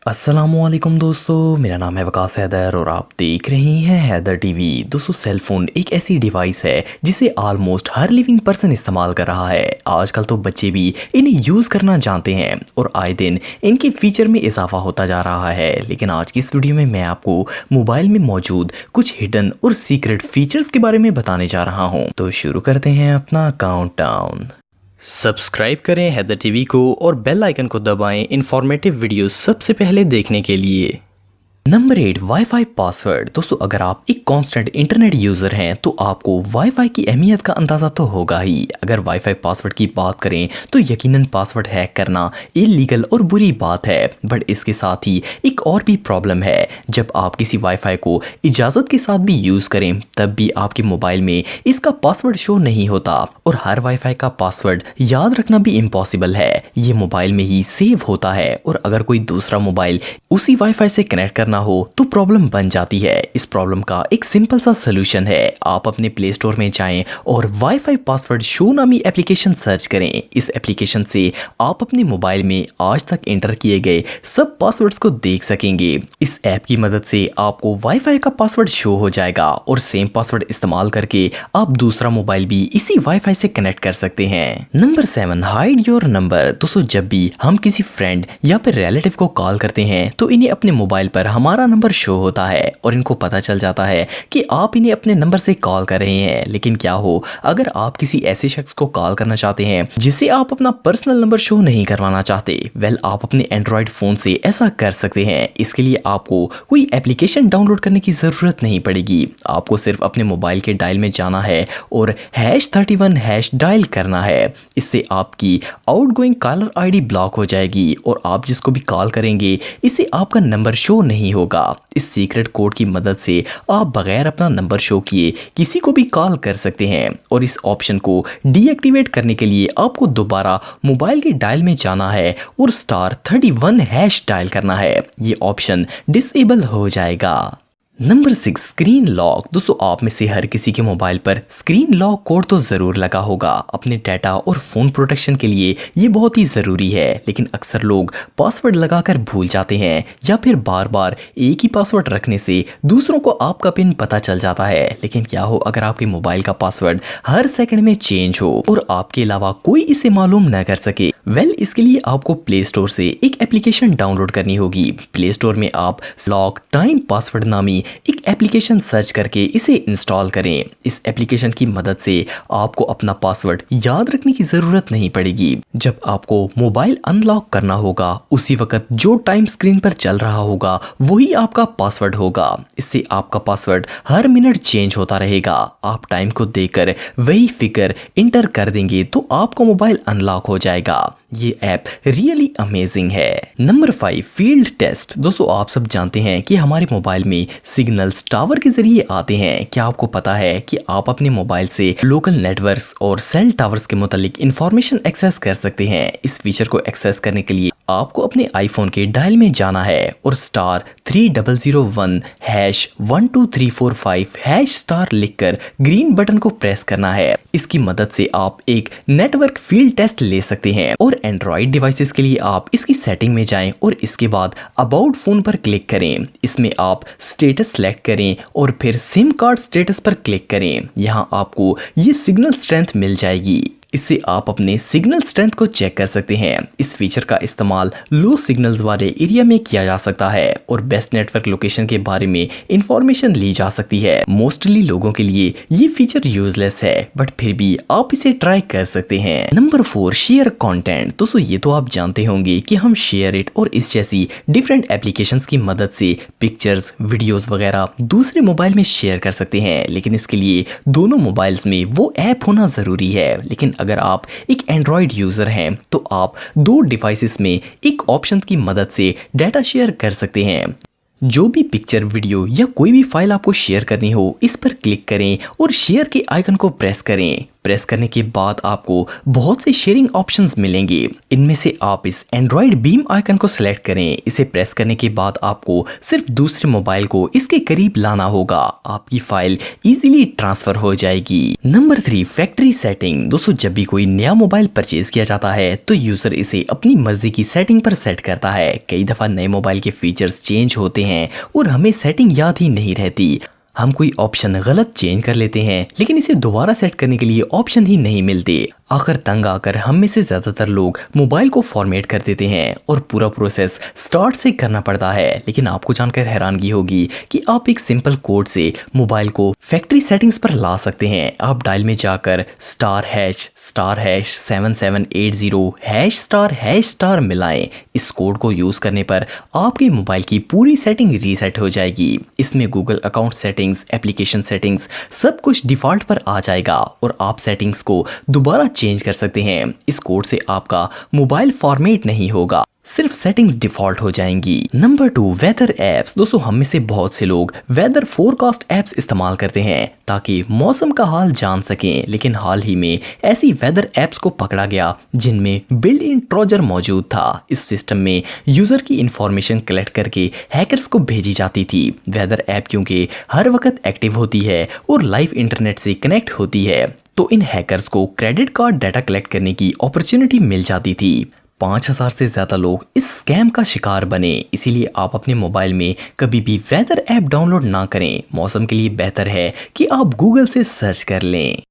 अस्सलामुअलैकुम दोस्तों, मेरा नाम है वकास हैदर और आप देख रहे हैं हैदर टीवी। दोस्तों, सेल फ़ोन एक ऐसी डिवाइस है जिसे ऑलमोस्ट हर लिविंग पर्सन इस्तेमाल कर रहा है। आजकल तो बच्चे भी इन्हें यूज़ करना जानते हैं और आए दिन इनके फीचर में इजाफा होता जा रहा है। लेकिन आज की इस वीडियो में मैं आपको मोबाइल में मौजूद कुछ हिडन और सीक्रेट फीचर्स के बारे में बताने जा रहा हूँ। तो शुरू करते हैं अपना काउंटडाउन। सब्सक्राइब करें हैदर टीवी को और बेल आइकन को दबाएं इंफॉर्मेटिव वीडियो सबसे पहले देखने के लिए। Number 8, wifi password. दोस्तों, अगर आप एक कांस्टेंट इंटरनेट यूज़र हैं तो आपको वाईफाई की अहमियत का अंदाज़ा तो होगा ही। अगर वाईफाई पासवर्ड की बात करें तो यकीनन पासवर्ड हैक करना इलीगल और बुरी बात है, बट इसके साथ ही एक और भी प्रॉब्लम है। जब आप किसी वाईफाई को इजाज़त के साथ भी यूज़ करें तब भी आपके मोबाइल में इसका पासवर्ड शो नहीं होता और हर वाईफाई का पासवर्ड याद रखना भी इम्पॉसिबल है। ये मोबाइल में ही सेव होता है और अगर कोई दूसरा मोबाइल उसी वाईफाई से कनेक्ट करना हो तो प्रॉब्लम बन जाती है। इस प्रॉब्लम का एक सिंपल सा सलूशन है। आप अपने प्ले स्टोर में जाएं और वाईफाई पासवर्ड शो नामी एप्लीकेशन सर्च करें। इस एप्लीकेशन से आप अपने मोबाइल में आज तक एंटर किए गए सब पासवर्ड्स को देख सकेंगे। इस ऐप की मदद से आपको वाईफाई का पासवर्ड शो हो जाएगा और सेम पासवर्ड इस्तेमाल करके आप दूसरा मोबाइल भी इसी वाईफाई से कनेक्ट कर सकते हैं। Number 7, hide your number. दोस्तों, जब भी हम किसी फ्रेंड या फिर रिलेटिव को कॉल करते हैं तो इन्हें अपने मोबाइल पर हमारा नंबर शो होता है और इनको पता चल जाता है कि आप इन्हें अपने नंबर से कॉल कर रहे हैं। लेकिन क्या हो अगर आप किसी ऐसे शख्स को कॉल करना चाहते हैं जिसे आप अपना पर्सनल नंबर शो नहीं करवाना चाहते? वेल, आप अपने एंड्रॉइड फोन से ऐसा कर सकते हैं। इसके लिए आपको कोई एप्लीकेशन डाउनलोड करने की जरूरत नहीं पड़ेगी। आपको सिर्फ अपने मोबाइल के डायल में जाना है और #31# डायल करना है। इससे आपकी आउटगोइंग कॉलर आईडी ब्लॉक हो जाएगी और आप जिसको भी कॉल करेंगे इससे आपका नंबर शो नहीं होगा। इस सीक्रेट कोड की मदद से आप बगैर अपना नंबर शो किए किसी को भी कॉल कर सकते हैं और इस ऑप्शन को डीएक्टिवेट करने के लिए आपको दोबारा मोबाइल के डायल में जाना है और *31# डायल करना है। ये ऑप्शन डिसेबल हो जाएगा। Number 6, screen lock. दोस्तों, आप में से हर किसी के मोबाइल पर स्क्रीन लॉक कोड तो ज़रूर लगा होगा। अपने डाटा और फ़ोन प्रोटेक्शन के लिए ये बहुत ही ज़रूरी है, लेकिन अक्सर लोग पासवर्ड लगाकर भूल जाते हैं या फिर बार बार एक ही पासवर्ड रखने से दूसरों को आपका पिन पता चल जाता है। लेकिन क्या हो अगर आपके मोबाइल का पासवर्ड हर सेकंड में चेंज हो और आपके अलावा कोई इसे मालूम न कर सके? वेल, इसके लिए आपको प्ले स्टोर से एक एप्लीकेशन डाउनलोड करनी होगी। प्ले स्टोर में आप लॉक टाइम पासवर्ड नामी एक एप्लीकेशन सर्च करके इसे इंस्टॉल करें। इस एप्लीकेशन की मदद से आपको अपना पासवर्ड याद रखने की जरूरत नहीं पड़ेगी। जब आपको मोबाइल अनलॉक करना होगा उसी वक्त जो टाइम स्क्रीन पर चल रहा होगा वही आपका पासवर्ड होगा। इससे आपका पासवर्ड हर मिनट चेंज होता रहेगा। आप टाइम को देखकर वही फिगर इंटर कर देंगे तो आपका मोबाइल अनलॉक हो जाएगा। ये ऐप रियली अमेजिंग है। Number 5, field test. दोस्तों, आप सब जानते हैं कि हमारे मोबाइल में सिग्नल्स टावर के जरिए आते हैं। क्या आपको पता है कि आप अपने मोबाइल से लोकल नेटवर्क्स और सेल टावर्स के मुतालिक इंफॉर्मेशन एक्सेस कर सकते हैं? इस फीचर को एक्सेस करने के लिए आपको अपने आईफोन के डायल में जाना है और *3001#12345# लिखकर ग्रीन बटन को प्रेस करना है। इसकी मदद से आप एक नेटवर्क फील्ड टेस्ट ले सकते हैं और एंड्रॉइड डिवाइसेस के लिए आप इसकी सेटिंग में जाएं और इसके बाद अबाउट फोन पर क्लिक करें। इसमें आप स्टेटस सेलेक्ट करें और फिर सिम कार्ड स्टेटस पर क्लिक करें। यहाँ आपको ये सिग्नल स्ट्रेंथ मिल जाएगी। इससे आप अपने सिग्नल स्ट्रेंथ को चेक कर सकते हैं। इस फीचर का इस्तेमाल लो सिग्नल्स वाले एरिया में किया जा सकता है और बेस्ट नेटवर्क लोकेशन के बारे में इंफॉर्मेशन ली जा सकती है। मोस्टली लोगों के लिए ये फीचर यूजलेस है, बट फिर भी आप इसे ट्राई कर सकते हैं। Number 4, share content. दोस्तों, ये तो आप जानते होंगे कि हम शेयर इट और इस जैसी डिफरेंट एप्लीकेशंस की मदद से पिक्चर्स, वीडियोस वगैरह दूसरे मोबाइल में शेयर कर सकते हैं। लेकिन इसके लिए दोनों मोबाइल्स में वो ऐप होना जरूरी है। लेकिन अगर आप एक एंड्रॉइड यूजर हैं तो आप 2 डिवाइसेस में एक ऑप्शन की मदद से डाटा शेयर कर सकते हैं। जो भी पिक्चर, वीडियो या कोई भी फाइल आपको शेयर करनी हो इस पर क्लिक करें और शेयर के आइकन को प्रेस करें। प्रेस करने के बाद आपको बहुत से शेयरिंग ऑप्शंस मिलेंगे। इनमें से आप इस एंड्रॉइड बीम आइकन को सिलेक्ट करें। इसे प्रेस करने के बाद आपको सिर्फ दूसरे मोबाइल को इसके करीब लाना होगा। आपकी फाइल इजीली ट्रांसफर हो जाएगी। Number 3, factory setting. दोस्तों, जब भी कोई नया मोबाइल परचेज किया जाता है तो यूजर इसे अपनी मर्जी की सेटिंग पर सेट करता है। कई दफा नए मोबाइल के फीचर्स चेंज होते हैं और हमें सेटिंग याद ही नहीं रहती। हम कोई ऑप्शन गलत चेंज कर लेते हैं लेकिन इसे दोबारा सेट करने के लिए ऑप्शन ही नहीं मिलते। आखिर तंग आकर हम में से ज्यादातर लोग मोबाइल को फॉर्मेट कर देते हैं और पूरा प्रोसेस स्टार्ट से करना पड़ता है। लेकिन आपको जानकर हैरानगी होगी कि आप एक सिंपल कोड से मोबाइल को फैक्ट्री सेटिंग्स पर ला सकते हैं। आप डायल में जाकर *#7780 मिलाएं। इस कोड को यूज करने पर आपके मोबाइल की पूरी सेटिंग रीसेट हो जाएगी। इसमें Google account settings, application settings, सब कुछ डिफॉल्ट पर आ जाएगा और आप सेटिंग्स को दोबारा चेंज कर सकते हैं। इस कोड से आपका मोबाइल फॉर्मेट नहीं होगा, सिर्फ सेटिंग्स डिफॉल्ट हो जाएंगी। Number 2, weather apps. दोस्तों, हम में से बहुत से लोग वेदर फोरकास्ट एप्स इस्तेमाल करते हैं ताकि मौसम का हाल जान सकें। लेकिन हाल ही में ऐसी वेदर एप्स को पकड़ा गया जिनमें बिल्ट इन ट्रोजन मौजूद था। इस सिस्टम में यूजर की इंफॉर्मेशन कलेक्ट करके हैकर्स को भेजी जाती थी। वेदर ऐप क्योंकि हर वक्त एक्टिव होती है और लाइव इंटरनेट से कनेक्ट होती है तो इन हैकर्स को क्रेडिट कार्ड डाटा कलेक्ट करने की अपॉर्चुनिटी मिल जाती थी। 5000 से ज़्यादा लोग इस स्कैम का शिकार बने। इसीलिए आप अपने मोबाइल में कभी भी वेदर ऐप डाउनलोड ना करें। मौसम के लिए बेहतर है कि आप गूगल से सर्च कर लें।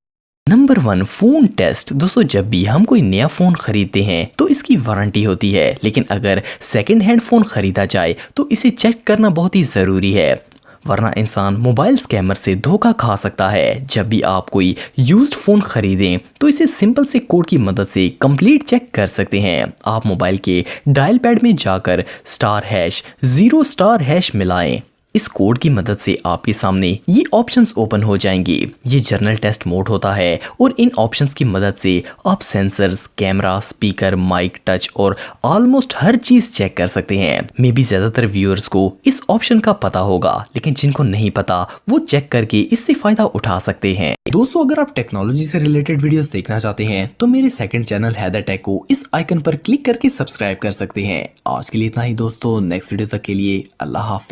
Number 1, phone test. दोस्तों, जब भी हम कोई नया फ़ोन खरीदते हैं तो इसकी वारंटी होती है, लेकिन अगर सेकेंड हैंड फ़ोन खरीदा जाए तो इसे चेक करना बहुत ही ज़रूरी है, वरना इंसान मोबाइल स्कैमर से धोखा खा सकता है। जब भी आप कोई यूज्ड फ़ोन खरीदें तो इसे सिंपल से कोड की मदद से कंप्लीट चेक कर सकते हैं। आप मोबाइल के डायल पैड में जाकर *0* मिलाएं। इस कोड की मदद से आपके सामने ये ऑप्शंस ओपन हो जाएंगे। ये जर्नल टेस्ट मोड होता है और इन ऑप्शंस की मदद से आप sensors, camera, speaker, mic, touch और ऑलमोस्ट हर चीज चेक कर सकते हैं। मे बी ज्यादातर व्यूअर्स को इस ऑप्शन का पता होगा, लेकिन जिनको नहीं पता वो चेक करके इससे फायदा उठा सकते हैं। दोस्तों, अगर आप टेक्नोलॉजी से रिलेटेड वीडियोस देखना चाहते हैं तो मेरे सेकंड चैनल हैदर टेक को इस आइकन पर क्लिक करके सब्सक्राइब कर सकते हैं। आज के लिए इतना ही दोस्तों, नेक्स्ट वीडियो तक के लिए अल्लाह हाफिज।